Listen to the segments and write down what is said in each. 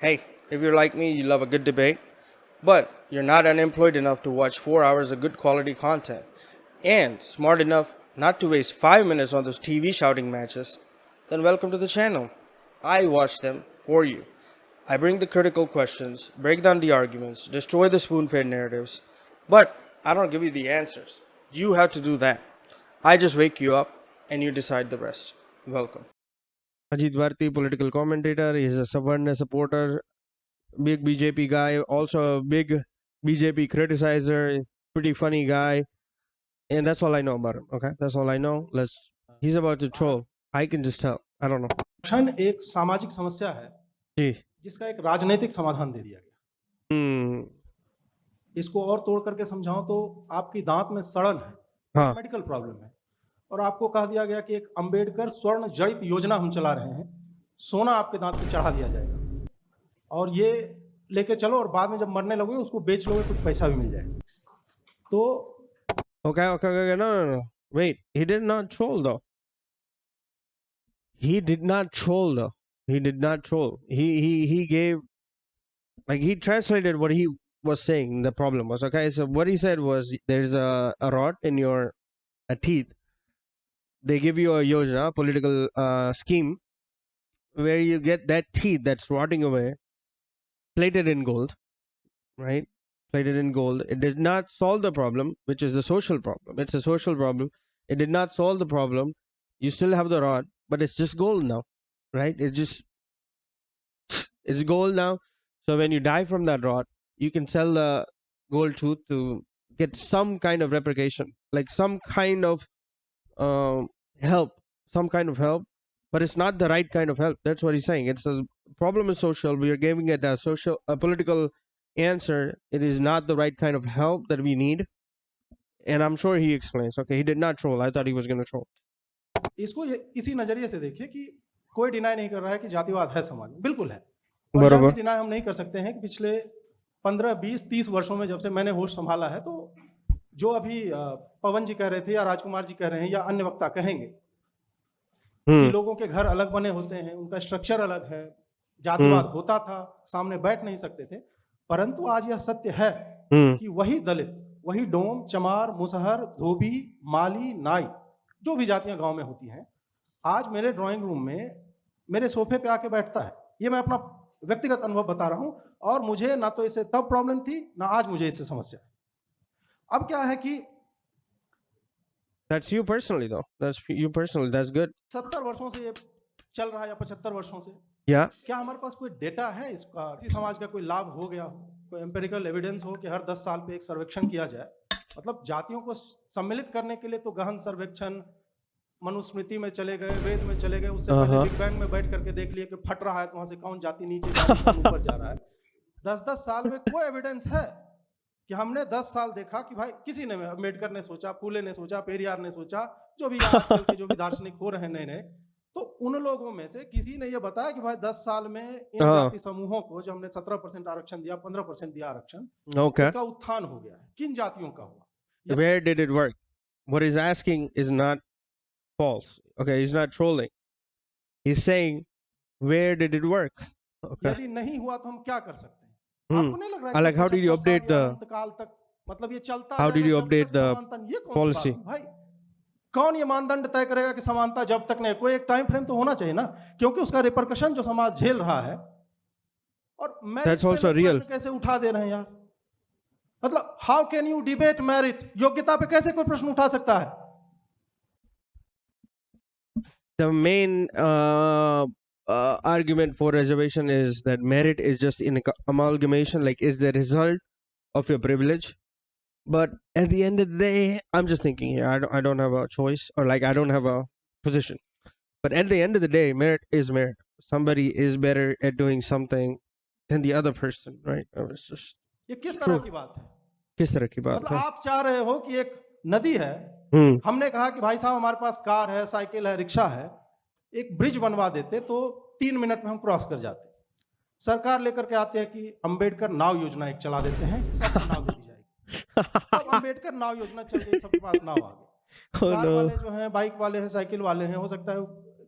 Hey, if you're like me, you love a good debate, but you're not unemployed enough to watch 4 hours of good quality content, and smart enough not to waste 5 minutes on those TV shouting matches, then welcome to the channel. I watch them for you. I bring the critical questions, break down the arguments, destroy the spoon fed narratives, but I don't give you the answers. You have to do that. I just wake you up and you decide the rest. Welcome. Ajit Bharti, political commentator. He's a Savarna supporter, big BJP guy, also a big BJP criticizer, pretty funny guy. And that's all I know about him. Okay, that's all I know. He's about to troll. I can just tell. I don't know. Corruption एक सामाजिक समस्या है जी. जिसका एक राजनीतिक समाधान दे दिया गया। Hmm. इसको और तोड़ करके समझाऊं तो आपकी दांत में सड़न है, हाँ. मेडिकल प्रॉब्लम है, और आपको कह दिया गया कि एक अंबेडकर स्वर्ण जड़ित योजना हम चला रहे हैं, सोना आपके दांत पे चढ़ा दिया जाएगा और ये लेके चलो और बाद में जब मरने लगोगे उसको बेच लोगे, कुछ पैसा भी मिल जाएगा। तो Okay. No. Wait, he did not troll though. He did not troll. He gave, like, he translated what he was saying. The problem was, okay, so what he said was, there's a rot in your teeth. They give you a yojana, political scheme, where you get that teeth that's rotting away, plated in gold, right? Plated in gold. It did not solve the problem, which is the social problem. It's a social problem. It did not solve the problem. You still have the rot, but it's just gold now, right? It's gold now. So when you die from that rot, you can sell the gold tooth to get some kind of replication, like some kind of help, but it's not the right kind of help. That's what he's saying. It's a problem is social. We are giving it a political answer. It is not the right kind of help that we need. And I'm sure he explains. Okay, he did not troll. I thought he was going to troll. इसको इसी नजरिए से देखिए कि कोई deny नहीं कर रहा है कि जातिवाद है समाज में, बिल्कुल है। और यह भी डिनाई हम नहीं कर सकते हैं कि पिछले 15, 20, 30 वर्षों में जब से मैंने होश संभाला है, तो जो अभी पवन जी कह रहे थे या राजकुमार जी कह रहे हैं या अन्य वक्ता कहेंगे कि लोगों के घर अलग बने होते हैं, उनका स्ट्रक्चर अलग है, जातिवाद होता था, सामने बैठ नहीं सकते थे, परंतु आज यह सत्य है कि वही दलित, वही डोम, चमार, मुसहर, धोबी, माली, नाई, जो भी जातियां गांव में होती हैं, आज मेरे ड्राइंग रूम में मेरे सोफे पे आके बैठता है। ये मैं अपना व्यक्तिगत अनुभव बता रहा हूं, और मुझे ना तो इससे तब प्रॉब्लम थी ना आज मुझे इससे समस्या है। अब क्या है कि That's you personally though. That's you personally. That's good. 70 वर्षों से ये चल रहा है या 75 वर्षों से। Yeah. क्या हमारे पास कोई डेटा है इसका, किसी समाज का कोई लाभ हो गया हो, कोई एम्पिरिकल एविडेंस हो कि हर 10 साल पे एक सर्वेक्षण किया जाए? मतलब जातियों को सम्मिलित करने के लिए तो गहन सर्वेक्षण, मनुस्मृति में चले गए, वेद में चले गए, उससे पहले बिग बैंग में बैठ करके देख लिए कि फट रहा है तो वहां से कौन जाति नीचे जा रही है, कौन ऊपर जा रहा है। 10-10 साल में कोई एविडेंस है कि हमने 10 साल देखा कि भाई किसी ने, अम्बेडकर ने सोचा, फूले ने सोचा, पेरियार ने सोचा, जो भी आजकल के जो भी दार्शनिक हो रहे हैं नए, तो उन लोगों में से किसी ने ये बताया कि भाई 10 साल में इन जाति समूहों को जो हमने 17% आरक्षण दिया, 15% दिया आरक्षण, इसका उत्थान हो गया है, किन जातियों का हुआ? Where did it work? What he's asking is not false. Okay, he's not trolling. He's saying, where did it work? Okay. यदि नहीं हुआ तो हम क्या कर सकते हैं? आपको नहीं लग रहा है? Like, how did you update the काल तक, मतलब ये चलता how did you update the policy? भाई कौन ये मानदंड तय करेगा कि समानता जब तक नहीं? कोई एक टाइम फ्रेम तो होना चाहिए ना, क्योंकि उसका रिपरकशन जो समाज झेल रहा है। और That's also real. कैसे उठा दे रहे हैं यार? मतलब how can you debate merit? योग्यता पे कैसे कोई प्रश्न उठा सकता है? The main argument for reservation is that merit is just an amalgamation, like is the result of your privilege. But at the end of the day, I'm just thinking here, I don't have a choice, or like I don't have a position. But at the end of the day, merit is merit. Somebody is better at doing something than the other person, right? It's just ये किस तरह की बात है? किस तरह की बात मतलब है? आप चाह रहे हो कि एक नदी है, हमने कहा कि भाई साहब हमारे पास कार है, साइकिल है, रिक्शा है, एक ब्रिज बनवा देते तो 3 मिनट में हम क्रॉस कर जाते। सरकार लेकर के आते हैं कि अंबेडकर नाव योजना एक चला देते हैं, सबको नाव दे दी जाएगी। अब अंबेडकर नाव योजना चल गई, सबके पास नाव आ गई। कार वाले जो हैं, बाइक वाले हैं, साइकिल वाले हैं, हो सकता है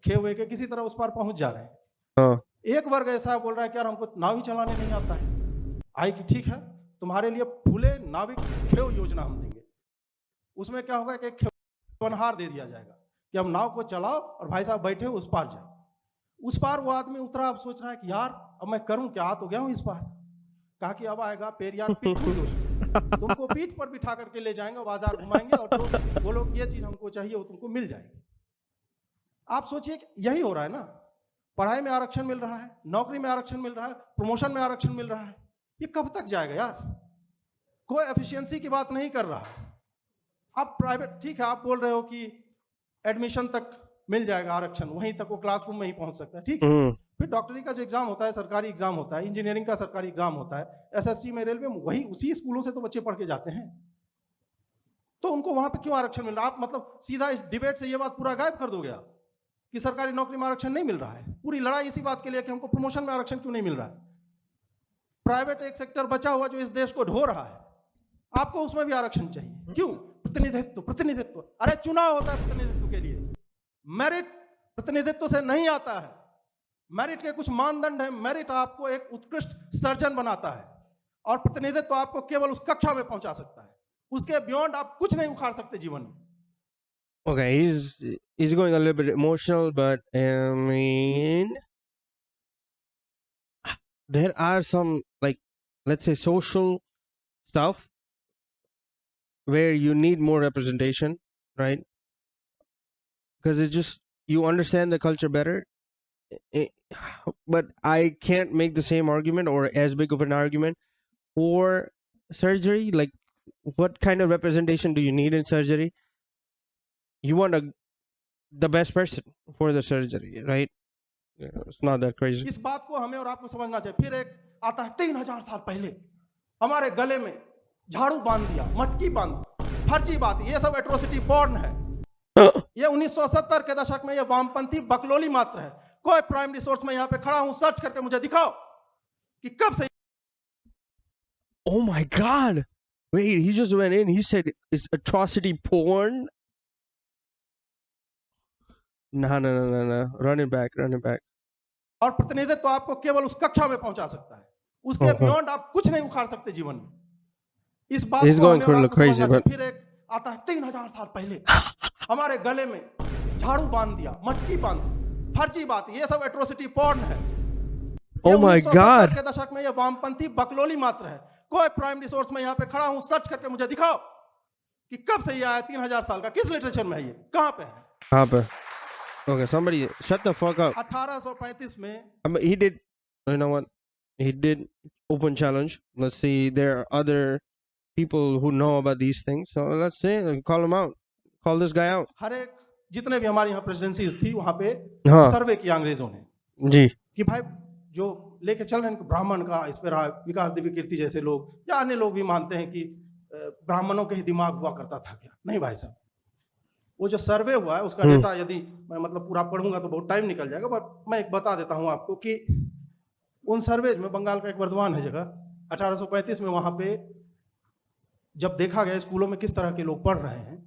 खे हुए के किसी तरह उस पार पहुंच जा रहे हैं। एक वर्ग ऐसा बोल रहा है कि यार हमको नाव ही चलाने नहीं आता है। आई कि ठीक है, तुम्हारे लिए फूले नाविक खेव योजना हम देंगे। उसमें क्या होगा कि एक खेवनहार दे दिया जाएगा कि हम नाव को चलाओ और भाई साहब बैठे उस पार जाओ। उस पार वो आदमी उतरा, अब सोच रहा है कि यार अब मैं करूं क्या, आ तो गया हूं इस पार। कहा कि अब आएगा पेरियार पिट्ठू योजना, तुमको पीठ पर बिठा करके ले जाएंगे, बाजार घुमाएंगे और जो बोलो ये चीज हमको चाहिए वो तुमको मिल जाएगी। आप सोचिए यही हो रहा है ना, पढ़ाई में आरक्षण मिल रहा है, नौकरी में आरक्षण मिल रहा है, प्रमोशन में आरक्षण मिल रहा है, ये कब तक जाएगा यार? कोई एफिशिएंसी की बात नहीं कर रहा है। आप प्राइवेट, ठीक है, आप बोल रहे हो कि एडमिशन तक मिल जाएगा आरक्षण, वहीं तक वो क्लासरूम में ही पहुंच सकता है, ठीक है। फिर डॉक्टरी का जो एग्जाम होता है सरकारी एग्जाम होता है, इंजीनियरिंग का सरकारी एग्जाम होता है, एसएससी में, रेलवे में, वही उसी स्कूलों से तो बच्चे पढ़ के जाते हैं। तो उनको वहां पे क्यों आरक्षण मिल रहा है? आप मतलब सीधा इस डिबेट से ये बात पूरा गायब कर दोगे आप कि सरकारी नौकरी में आरक्षण नहीं मिल रहा है। पूरी लड़ाई इसी बात के लिए कि हमको प्रमोशन में आरक्षण क्यों नहीं मिल रहा है। प्राइवेट एक सेक्टर बचा हुआ जो इस देश को ढो रहा है, आपको उसमें भी आरक्षण चाहिए। क्यों? प्रतिनिधित्व, प्रतिनिधित्व। अरे चुनाव होता है प्रतिनिधित्व के लिए, मेरिट प्रतिनिधित्व से नहीं आता है। मेरिट के कुछ मानदंड हैं। मेरिट आपको एक उत्कृष्ट सर्जन बनाता है और प्रतिनिधित्व आपको केवल उस कक्षा में पहुंचा सकता है, उसके बियॉन्ड आप कुछ नहीं उखाड़ सकते जीवन में। Okay, he's going a little bit emotional, but I mean, there are some, like, let's say social stuff where you need more representation, right? Because it just, you understand the culture better. It- but I can't make the same argument or as big of an argument for surgery. Like, what kind of representation do you need in surgery? You want the best person for the surgery, right? Yeah, it's not that crazy. इस बात को हमें और आपको समझना चाहिए। फिर एक आता है 3000 साल पहले हमारे गले में झाड़ू बांध दिया, मटकी बांध दी, फर्जी बात, ये सब एट्रोसिटी पॉर्न है। ये 1970 के दशक में ये वामपंथी बकलोली मात्र है। कोई प्राइमरी सोर्स में यहाँ पे खड़ा हूं, सर्च करके मुझे दिखाओ कि कब से। Oh my God! Wait, he just went in. He said it's atrocity porn. No. Run it back. और प्रतिनिधित्व आपको केवल उस कक्षा में पहुंचा सकता है, उसके बियॉन्ड आप कुछ नहीं उखाड़ सकते जीवन में। इस बात He's को going हमें और a little आपको समझना crazy, चाहिए। but फिर एक आता है 3000 साल पहले हमारे गले में झाड़ू बांध दिया, मटकी बांध दी, फर्जी बात, ये सब एट्रोसिटी पॉर्न है। oh my 1970 God! के दशक में ये वामपंथी बकलोली मात्र है। कोई प्राइमरी सोर्स में यहाँ पे खड़ा हूं, सर्च करके मुझे दिखाओ कि कब से ये आया, 3000 साल का, किस लिटरेचर में है, ये कहां पे है? Hopper. Okay, somebody shut the fuck up. 1835 में I mean, he did. You know what? He did open challenge. Let's see. There are other people who know about these things. So let's see. Call him out. Call this guy out. हर एक जितने भी हमारे यहाँ presidencies थी वहां पे हाँ। सर्वे किया अंग्रेजों ने जी। कि भाई जो लेके चल रहे हैं ब्राह्मण का, इस पर विकास दिव्य कीर्ति जैसे लोग या अन्य लोग भी मानते हैं कि ब्राह्मणों के ही दिमाग हुआ करता था क्या? नहीं भाई साहब, वो जो सर्वे हुआ है उसका डेटा यदि मैं मतलब पूरा पढ़ूंगा तो बहुत टाइम निकल जाएगा, बट मैं एक बता देता हूं आपको कि उन सर्वेज में बंगाल का एक वर्धमान है जगह, 1835 में वहां पे जब देखा गया स्कूलों में किस तरह के लोग पढ़ रहे हैं,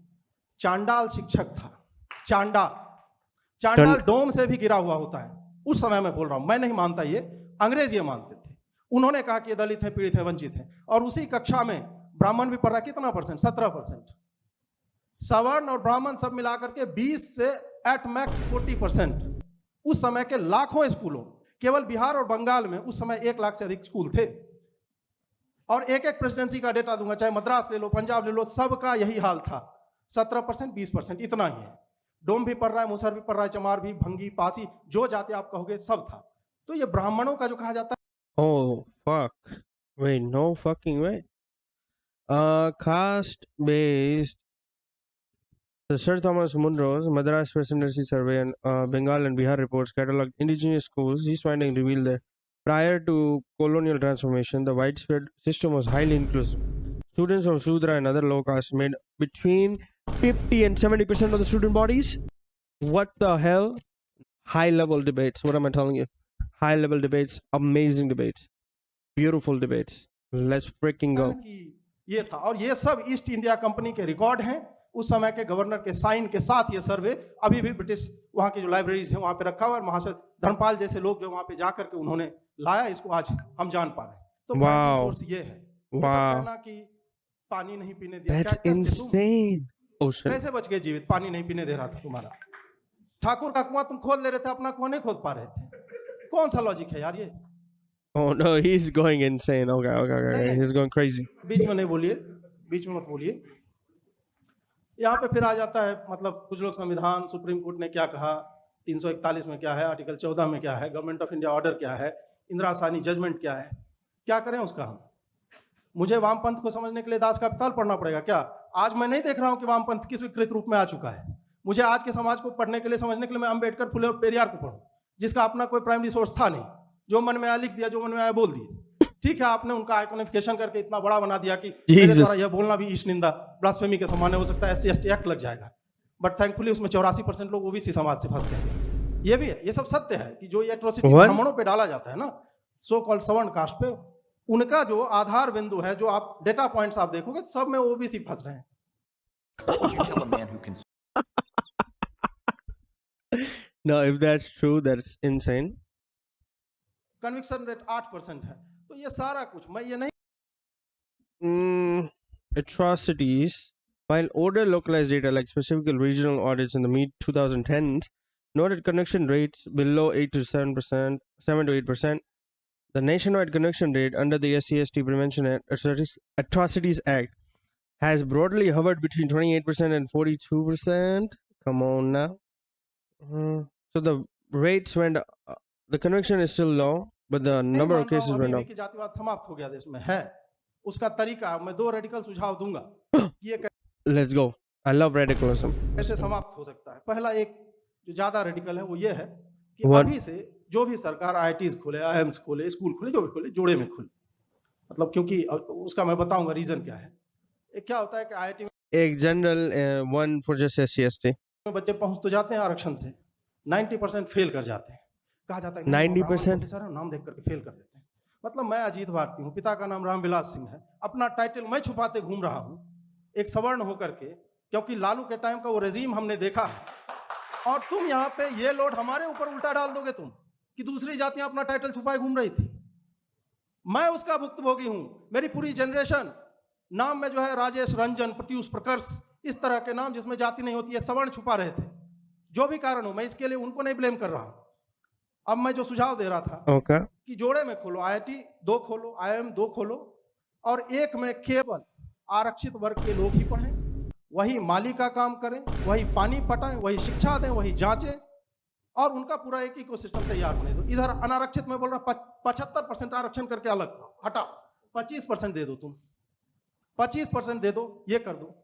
चांडाल शिक्षक था। चांडाल डोम से भी गिरा हुआ होता है। उस समय मैं बोल रहा हूं, मैं नहीं मानता, ये अंग्रेज ये मानते थे। उन्होंने कहा कि ये दलित हैं, पीड़ित हैं, वंचित हैं, और उसी कक्षा में ब्राह्मण भी पढ़ रहा है। कितना परसेंट? 17%। सवर्ण और ब्राह्मण सब मिलाकर के 20 से एट मैक्स 40%। उस समय के लाखों स्कूलों, केवल बिहार और बंगाल में उस समय 1 लाख से अधिक स्कूल थे। और एक एक प्रेसिडेंसी का डेटा दूंगा, चाहे मद्रास ले लो, पंजाब ले लो, सबका यही हाल था। 17%, 20%, इतना ही है। डोम भी पढ़ रहा है, मुसहर भी पढ़ रहा है, चमार भी, भंगी, पासी, जो जाति आप कहोगे सब था। तो ये ब्राह्मणों का जो कहा जाता है, Oh fuck! Wait, no fucking way. Caste based. The Sir Thomas Munro's Madras Presidency Survey and Bengal and Bihar reports cataloged indigenous schools. These findings reveal that prior to colonial transformation, the widespread system was highly inclusive. Students from Sudra and other low castes made between 50 and 70% of the student bodies. What the hell? High level debates. What am I telling you? High level debates, amazing debates, beautiful debates. Let's freaking go. कि ये था। और ये सब east India company के record हैं, उस समय के गवर्नर के साइन के साथ ये सर्वे अभी भी ब्रिटिश वहाँ की जो लाइब्रेरीज है वहाँ पे रखा हुआ है, और महाशय धर्मपाल जैसे लोग जो वहाँ पे जा करके उन्होंने लाया, इसको आज हम जान पा रहे हैं। तो प्राइमरी Wow. सोर्स ये है। ये सब Wow. कहना कि पानी नहीं पीने दिया, That's क्या कैसे तुम insane. Ocean. कैसे बच गए जीवित? पानी नहीं पीने दे रहा था तुम्हारा ठाकुर का कुआं, तुम खोद ले रहे थे, अपना कुआं नहीं खोद पा रहे थे। कौन सा लॉजिक है यार ये? Oh no, he's going insane. Okay. He's going crazy. बीच में नहीं बोलिए, बीच में मत बोलिए। यहाँ पे फिर आ जाता है, मतलब कुछ लोग संविधान, सुप्रीम कोर्ट ने क्या कहा, 341 में क्या है, आर्टिकल 14 में क्या है, गवर्नमेंट ऑफ इंडिया ऑर्डर क्या है, इंदिरा साहनी जजमेंट क्या है, क्या करें उसका हम? मुझे वामपंथ को समझने के लिए दास का पिताल पढ़ना पड़ेगा क्या? आज मैं नहीं देख रहा हूँ कि वामपंथ किस विकृत रूप में आ चुका है। मुझे आज के समाज को पढ़ने के लिए, समझने के लिए मैं अम्बेडकर, फुले और पेरियार को पढ़ूं, जिसका अपना कोई प्राइमरी सोर्स था नहीं, जो मन में आया लिख दिया, जो मन में आया बोल दिया। ठीक है, आपने उनका आइकॉनिफिकेशन करके इतना बड़ा बना दिया कि मेरे द्वारा यह बोलना भी ईश निंदा, ब्लास्फेमी के समान है, हो सकता है SC ST एक्ट लग जाएगा। बट थैंकफुली उसमें 84% लोग ओबीसी समाज से फंस गए। ये भी है, ये सब सत्य है कि जो ये एट्रोसिटी ब्राह्मणों पे डाला जाता है ना, सो कॉल्ड सवर्ण कास्ट पे, उनका जो आधार बिंदु है, जो आप डेटा पॉइंट्स आप देखोगे, सब में ओबीसी फंस रहे हैं। What would you tell a man who can No, if that's true, that's insane. Conviction rate 8% है। तो ये सारा कुछ मैं ये नहीं Atrocities. While older localized data like specific regional audits in the mid-2010s noted conviction rates below 8 to 7%, 7 to 8%, the nationwide conviction rate under the SC/ST Prevention and Atrocities Act has broadly hovered between 28% and 42%. Come on now. So the rates went, the conviction is still low, but the number of cases went up. कि जातिवाद समाप्त हो गया देश में है, उसका तरीका मैं 2 रेडिकल सुझाव दूंगा कि ये Let's go. I love radicalism. कैसे समाप्त हो सकता है। पहला, एक जो ज्यादा रेडिकल है वो ये है कि What? अभी से जो भी सरकार IITs खोले, IIMs खोले, स्कूल खोले, जो भी खोले, जोड़े में खोले। मतलब क्योंकि उसका मैं बताऊंगा रीजन क्या है। एक क्या होता है कि IIT एक general, one for just SC/ST. में बच्चे पहुंच तो जाते हैं आरक्षण से, 90% फेल कर जाते हैं। कहा जाता है 90%? सर नाम देख करके फेल कर देते हैं। मतलब मैं अजीत भारती हूँ, पिता का नाम रामविलास सिंह है, अपना टाइटल मैं छुपाते घूम रहा हूँ एक सवर्ण होकर के, क्योंकि लालू के टाइम का वो रेजीम हमने देखा है। और तुम यहाँ पे ये लोड हमारे ऊपर उल्टा डाल दोगे तुम, कि दूसरी जातियां अपना टाइटल छुपाए घूम रही थी। मैं उसका भुक्तभोगी हूँ। मेरी पूरी जनरेशन नाम में जो है राजेश, रंजन, प्रत्युष, प्रकर्ष, इस तरह के नाम जिसमें जाति नहीं होती है, सवर्ण छुपा रहे थे। जो भी कारण हो, मैं इसके लिए उनको नहीं ब्लेम कर रहा हूँ। अब मैं जो सुझाव दे रहा था Okay. कि जोड़े में खोलो, IIT 2 खोलो, IIM 2 खोलो, और एक में केवल आरक्षित वर्ग के लोग ही पढ़ें, वही माली का काम करें, वही पानी पटाएं, वही शिक्षा दें, वही जांचें, और उनका पूरा एक इकोसिस्टम तैयार होने दो। इधर अनारक्षित में बोल रहा 75% आरक्षण करके अलग हटाओ, 25% दे दो, तुम 25% दे दो, ये कर दो।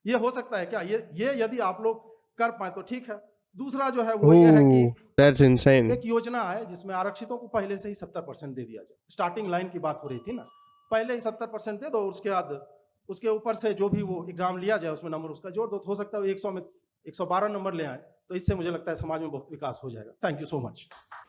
ये हो सकता है क्या? ये यदि आप लोग कर पाए तो ठीक है। दूसरा जो है वो ये है कि That's insane. एक योजना है जिसमें आरक्षितों को पहले से ही 70% दे दिया जाए। स्टार्टिंग लाइन की बात हो रही थी ना, पहले ही 70% दे दो, उसके बाद उसके ऊपर से जो भी वो एग्जाम लिया जाए उसमें नंबर उसका जोड़ दो। तो हो सकता है 100 में 112 नंबर ले आए, तो इससे मुझे लगता है समाज में बहुत विकास हो जाएगा। Thank you so much.